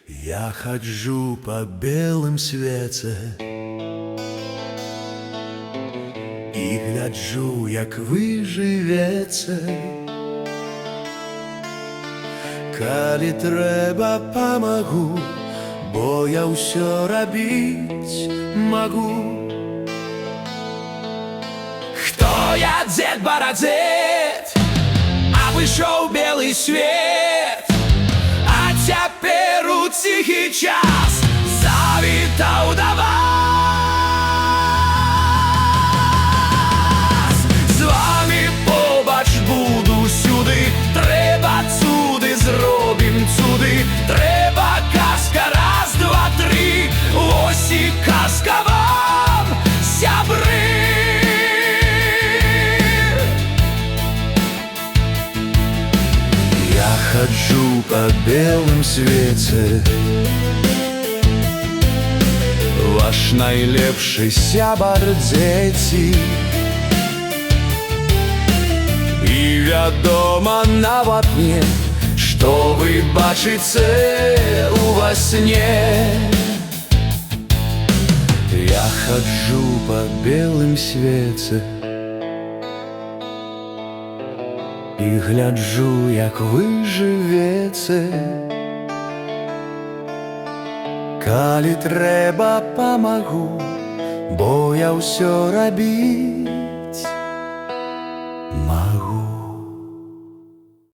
Я ходжу по белым свеце і гляджу, як вы жывеце. Калі трэба, памагу, бо я ўсё рабіць магу. Хто я, дзед Барадзет, а выйшоў белы свет, а цяпер у ціхі час завітаў да вас. З вамі побач буду сюды, трэба цуды, зробім цуды, трэба казка, раз, два, тры, ось і казка вам, сябры. Я ходжу по белым свеце, ваш найлепшы сябар, дзеці. І вядома нават мне, што вы бачыце ува сне. Я ходжу по белым свеце і гляджу, як вы жывеце. Калі трэба, памагу, бо я ўсё рабіць